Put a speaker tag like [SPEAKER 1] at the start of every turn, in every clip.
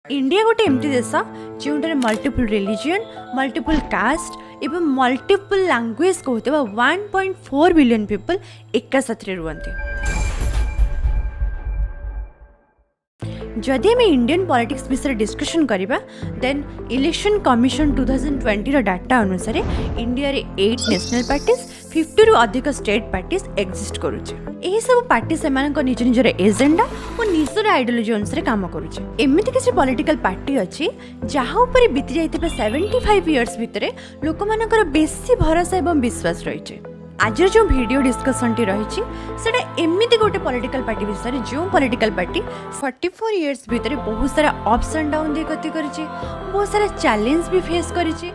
[SPEAKER 1] India गोटे एमती देश जो मल्टीपल रिलीजन मल्टीपल कास्ट एवं मल्टीपल लैंग्वेज कहते 1.4 बिलियन पीपल एक साथ रुहति। जदि आम इंडियन पॉलिटिक्स विषय डिस्कशन करबा देन इलेक्शन कमिशन 2020 डाटा अनुसार इंडिया रे 8 नेशनल पार्टीज 50 रु अधिक स्टेट पार्टीज एक्जिस्ट करुचे। एही सब पार्टी सेमानक निज निजर एजेंडा और निजर आइडियोलॉजी अनुसार काम करुचे। एमिति किसी पॉलिटिकल पार्टी अछि जहा ऊपर बीती जाइतिबा 75 इयर्स भितरे लोकमानकर बेसी भरोसा एवं विश्वास रहिছে। आज जो वीडियो डिस्कसन टी रही सेटा एमिति गोटे पॉलिटिकल पार्टी विषय जो पॉलिटिकल पार्टी 44 इयर्स भितर बहुत सारा अप्स एंड डाउन दे गति करिछि, बहुत सारा चैलेंज भी फेस करिछि।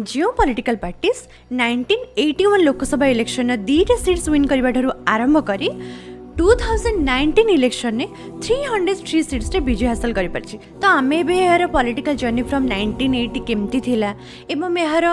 [SPEAKER 1] जो political parties 1981 Lok Sabha election 2 seats win करबा ठारू आरंभ करी 2019 इलेक्शन ने 303 सीट्स रे विजय हासिल करि परछि। तो आमे बे यार पॉलिटिकल जर्नी फ्रॉम 1980 केमती थिला एवं यार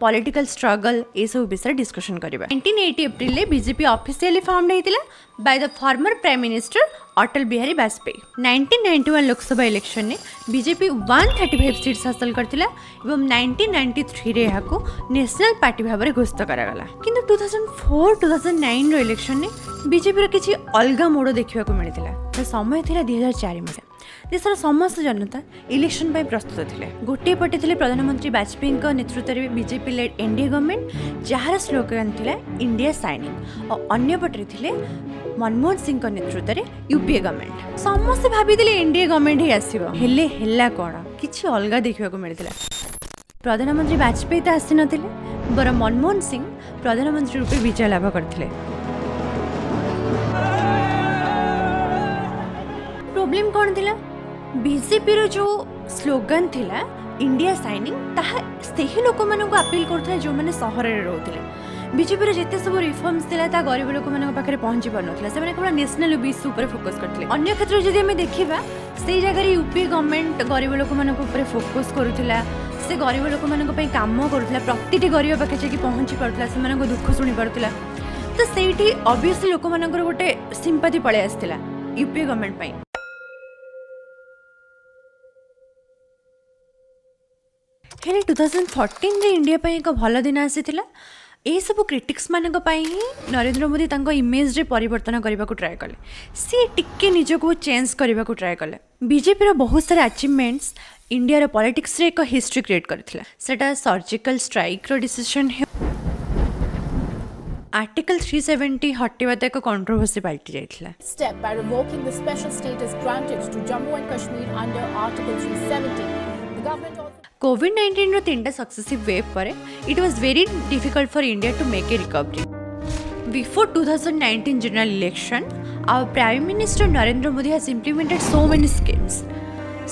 [SPEAKER 1] पॉलिटिकल स्ट्रगल ए सब विषय डिस्कशन करबा। 1980 अप्रैल ले बीजेपी ऑफिशियली फाउंड हेतिला by the former prime minister Atal Bihari Vajpayee. 1991 Lok Sabha election ने बीजेपी 135 सीट्स हासिल करथिला एवं 1993 रे याको नेशनल पार्टी भाबरे घोषित करागला। किंतु 2004-2009 रो इलेक्शन ने बीजेपी रो किछि अलगा मोड़ देखिबा को मिलिथिला। तो समय थिला 2004 मसिया। देशर समस्त जनता इलेक्शन पर प्रस्तुत थे। गोटे पटे थे प्रधानमंत्री वाजपेयी नेतृत्व में BJP lead NDA government jar slogan थिला इंडिया शाइनिंग और अन्य पटे थे मनमोहन सिंह नेतृत्व में यूपीए गवर्नमेंट। समस्त भाभी एनडीए गवर्नमेंट ही आसीबो हेले हेला कोन किछि अलगा देखिबा को मिलिथिला। प्रधानमंत्री वाजपेयी तो आसी नथिले बर मनमोहन सिंह प्रधानमंत्री रूपे विजय लाभ करथिले। प्रॉब्लम कौन थिला बीजेपी रो जो स्लोगन थिला इंडिया शाइनिंग ताहा सेही लोक मानको अपील करथला जो माने शहर रे रहउथिले। बीजेपी रो जेते सब रिफॉर्म्स थिला ता गरीब लोक मानको पाखरे पहुंची परनथला। से माने केवल नेशनल इश्यू ऊपर फोकस करथिले। अन्य क्षेत्र जदि हमें देखिबा सेही जगह रे यूपी गवर्नमेंट गरीब लोक मानको ऊपर फोकस करूथिला। से गरीब लोक मानको पई काम करूथिला। प्रतिटी गरीब पाखे जे कि पहुंची परथला से मानको दुख सुनि परथला। तो सेठी ऑब्वियसली लोक मानकर गोटे सिंपैथी पळे आस्थिला यूपी गवर्नमेंट पई। हेले 2014 रे इंडिया पई एक भल दिन आसीथिला। ए सब क्रिटिक्स मानक पई ही नरेंद्र मोदी तांको इमेज रे परिवर्तन करबा को ट्राई कले। सी टिक्के निज को चेंज करबा को ट्राई कले। बीजेपी रो बहुत सारे अचीवमेंट्स इंडिया रो पॉलिटिक्स रे एक हिस्ट्री क्रिएट करथिला। सेटा सर्जिकल स्ट्राइक रो डिसीजन है। आर्टिकल 370 हटिवा तक कंट्रोवर्सी पलटि जाइथिला।
[SPEAKER 2] Step by revoking the special status granted to Jammu and Kashmir under Article 370. The government also
[SPEAKER 1] COVID-19 रो तीनटा सक्सेसिव वेव पर it was very difficult for India to make a recovery. Before 2019 general election, our Prime Minister Narendra Modi has implemented so many schemes.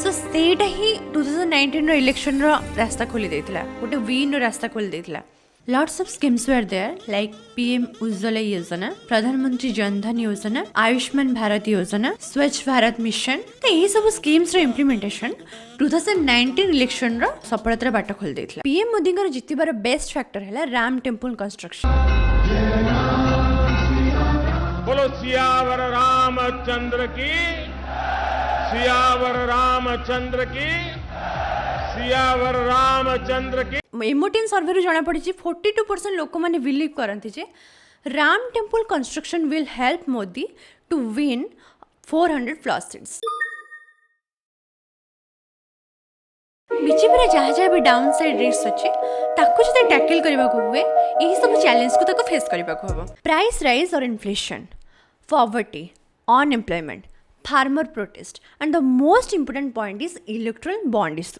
[SPEAKER 1] So सेटा ही 2019 रो election रो रास्ता खोली देथिला। गोटे win रो रास्ता खोली देथिला। Lots of schemes were there like PM Ujjwala Yojana, प्रधानमंत्री जन धन योजना, आयुष्मान भारत योजना, स्वच्छ भारत मिशन। तो यही सब स्कीम्स रो इम्प्लीमेंटेशन 2019 इलेक्शन रो सफलतार बाट खोल देथिला। पीएम मोदी का जितबार बेस्ट फैक्टर है राम टेम्पल कंस्ट्रक्शन।
[SPEAKER 3] बोलो सियावर रामचंद्र की, सियावर रामचंद्र की, सियावर रामचंद्र की।
[SPEAKER 1] एमोटिन सर्वे जना पड़ी 42% लोक मैंने बिलीव करती जे Ram temple construction will help Modi to win 400+ seats. BJP जहाँ जहाँ भी डाउन साइड रिस्क अच्छे ताको जब टैकल करने को हुए यही सब चैलेंज को ताको फेस करने को हम। प्राइस राइज और inflation, poverty, unemployment, farmer protest and the most important point is electoral bond issue.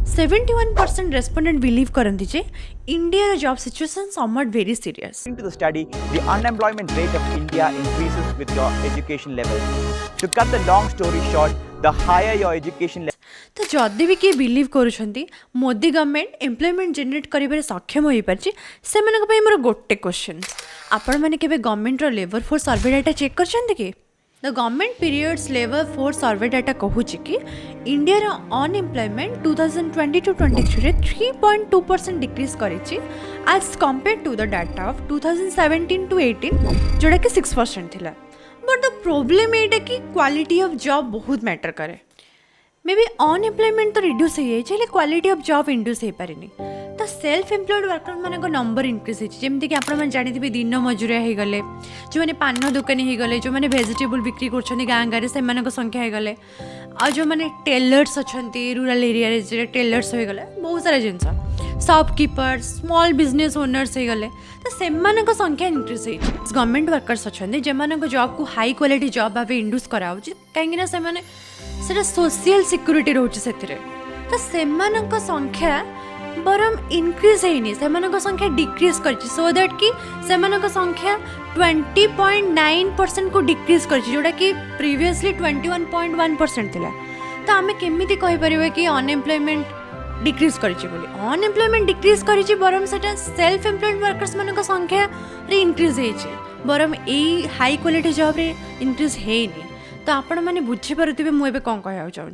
[SPEAKER 1] 71% respondent believe करंती जे India job situation somewhat very serious.
[SPEAKER 4] According to the study, the unemployment rate of India increases with your education level. To cut the long story short, the higher your education level.
[SPEAKER 1] तो जदि भी किए believe करुछंती Modi government employment generate करिबारे सक्षम होई परछि से मानक पई मोर गोटे क्वेश्चन आपण माने केबे गवर्नमेंट रो labour force survey data check करछंती कि the government periods labour force survey data कहूँ कि इंडिया अनएम्प्लॉयमेंट 2020-23 रे 3.2% डिक्रीज करिछि as compared to the data of 2017-18 जोड़ा कि 6% थिला। बट द प्रॉब्लम एटा कि क्वालिटी ऑफ जॉब बहुत मैटर करे। मे बी अनएम्प्लॉयमेंट तो रिड्यूस हो जाए क्वालिटी ऑफ जॉब इंड्यूस हो पारे तो सेल्फ एम्प्लॉयड वर्कर मान नंबर इनक्रीज होती आप जानते दिन मजुरिया हो गले जो मैंने पान दुकानी हो गले जो मैंने भेजिटेबल बिक्री कर गाँ गाँव से संख्या हो गले आ जो मैंने टेलर्स अच्छा रूराल एरिया टेलर्स हो गले बहुत सारा जिनस शॉपकीपर स्मॉल बिजनेस ओनर्स हो गले तो से संख्या इनक्रीज हो गवर्नमेंट वर्कर्स अच्छा जो जॉब को हाई क्वालिटी जॉब भाव इंड्यूस कराऊँ कहीं से सोशल सिक्यूरीटी रोचे से तो संख्या बरम इनक्रीज होनी से संख्या डिक्रीज कर सो दैट कि से संख्या 20.9% को डिक्रीज कर जोड़ा कि प्रीवियसली 21.1% थिला। तो आम केमी कहीपर कि अनएम्प्लॉयमेंट डिक्रीज कर अनएम्प्लॉयमेंट डिक्रीज कर बरम से सेल्फ एम्प्लॉयड वर्कर्स मान संख्या इनक्रीज हो बरम यही हाई क्वालिटी जॉब रे इनक्रीज होनी। तो आपण मैंने बुझीपे मुझे कौन कहना चाहूँ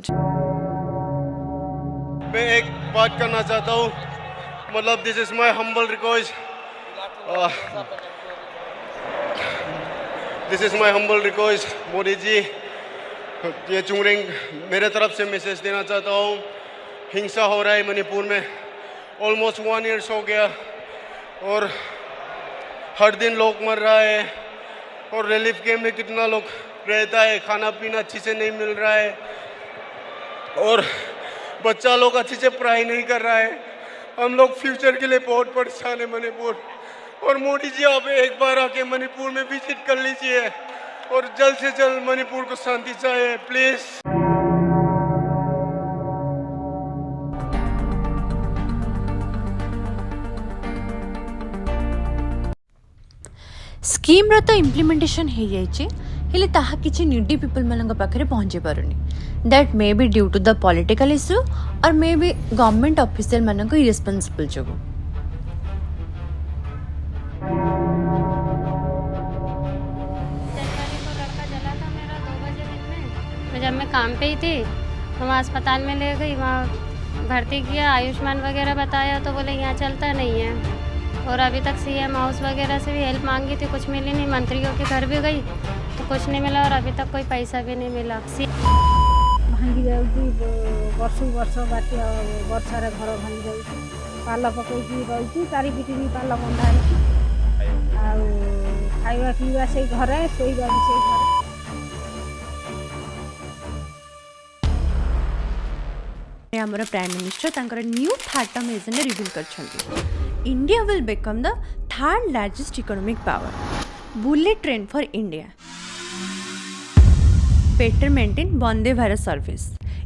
[SPEAKER 5] मैं एक बात करना चाहता हूँ मतलब this is my humble request Modi ji ये चुंगरिंग मेरे तरफ से मैसेज देना चाहता हूँ। हिंसा हो रहा है मणिपुर में ऑलमोस्ट 1 ईयर हो गया और हर दिन लोग मर रहा है और रिलीफ कैंप में कितना लोग रहता है खाना पीना अच्छी से नहीं मिल रहा है और बच्चा लोग अच्छी से पढ़ाई नहीं कर रहा है। हम लोग फ्यूचर के लिए बहुत परेशान है मणिपुर और मोदी जी आप एक बार आके मणिपुर में विजिट कर लीजिए और जल्द से जल्द मणिपुर को शांति चाहिए प्लीज।
[SPEAKER 1] स्कीम तो इम्प्लीमेंटेशन हो जाए हेले ताहा किछि नीडी पीपल मान पाखे पहुँची पारुनी that may be due to the political issue और मे बी गवर्नमेंट ऑफिशियल मान इरेस्पॉन्सिबल जो
[SPEAKER 6] जब मैं काम पे ही थी तो वहाँ अस्पताल में ले गई वहाँ भर्ती किया आयुष्मान वगैरह बताया तो बोले यहाँ चलता नहीं है और अभी तक सीएम हाउस वगैरह से भी हेल्प मांगी थी कुछ मिली नहीं मंत्रियों के घर भी गई तो कुछ नहीं मिला और अभी तक कोई पैसा भी नहीं मिला।
[SPEAKER 7] भांगी जाऊँगी वर्ष वर्ष बात्या वर्षार घर भांगी जाऊँगी पाल पकईकी रही चारिपिटी भी पाल बंधा खाଇବା ପିଇବା ସେଇ ଘରେ ଶୋଇବା ବି ସେଇ ଘରେ।
[SPEAKER 1] ଆମର प्राइम मिनिस्टर तांकर new third term vision reveal करछंती India will become the third largest economic power bullet train for India betterment in Vande Bharat service,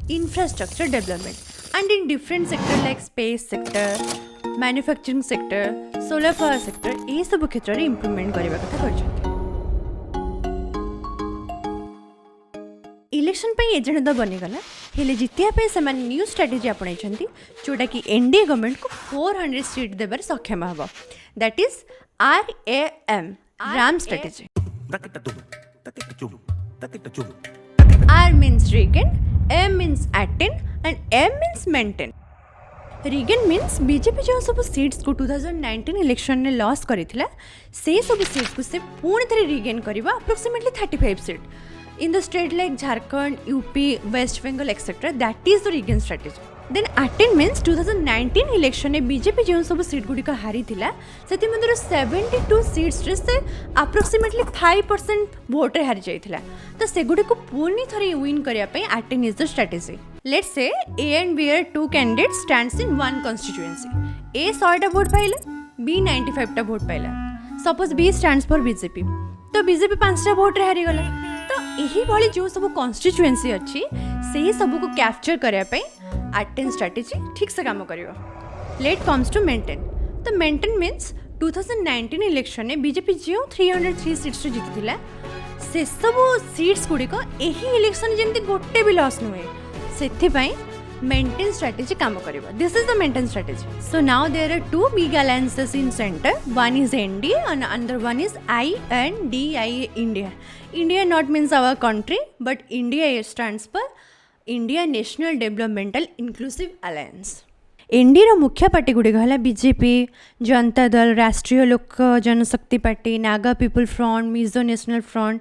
[SPEAKER 1] infrastructure development and in different sector like space sector, manufacturing sector, solar power sector ए सब क्षेत्र रे improvement करबा कथा करछथि। Election पे agenda तो बनी गला हेले जितिया पे समान न्यू स्ट्रेटजी आपणे छथि जोटा कि एनडीए गवर्नमेंट को 400 सीट देबार सक्षम हबो that is RAM Ram strategy. R means Reagan, M means attain and M means maintain. Reagan means BJP जो सब सीट्स को 2019 इलेक्शन ने लॉस करिथिला से सब सीट्स को से पूर्ण थरे रीगेन करबा approximately 35 seat in the state like Jharkhand UP west Bengal etcetera that is the regain strategy. Then attain means 2019 election में बीजेपी जो सब सीट गुड़िक हारी से 72 सीट्स से अप्रोक्सीमेटली 5% भोट्रे हारी जाइथिला तो सेगुड़ी को पुणी थरे विन करने attain is the strategy. Let's say A and B are 2 candidates stands in one constituency A 100टा भोट पाइला बी 95टा भोट पाइला suppose B stands for BJP तो बीजेपी 5टा भोट्रे हारी गला तो यही भाई जो सब कॉन्स्टिट्यूएंसी अच्छी से सब को कैप्चर करने अटेन स्ट्रेटेजी ठीक से काम करियो। लेट कम्स टू मेंटेन तो मेंटेन मीन्स 2019 इलेक्शन में बीजेपी जो 303 सीट्स जीति से सब सीट्स गुड़िक यही इलेक्शन जमी गोटे भी लॉस नुहे से मेंटेन स्ट्रेटेजी काम करिवो. This is the maintain strategy. So now there are two big alliances in center. One is NDA and another one is INDIA, India. India not means our country, but India stands for India National Developmental Inclusive Alliance. एनडीर मुख्य party गुड़िक है BJP, जनता Dal, Rashtriya Lok Janshakti Party, Naga People Front, Mizo National Front.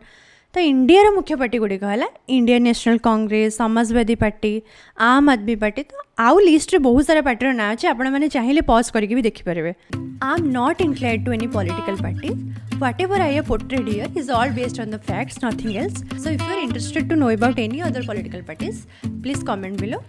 [SPEAKER 1] तो India मुख्य party गुड़िक है Indian National Congress, Samajwadi Party, Aam Aadmi party. तो आउ list रे बहुत सारा पार्टी ना अच्छे, आपण मैंने चाहिए पॉज करके भी देखिपारे. I am not inclined to any political party. Whatever I have portrayed here is all based on the facts, nothing else. So if you are interested to know about any other political parties, please comment below.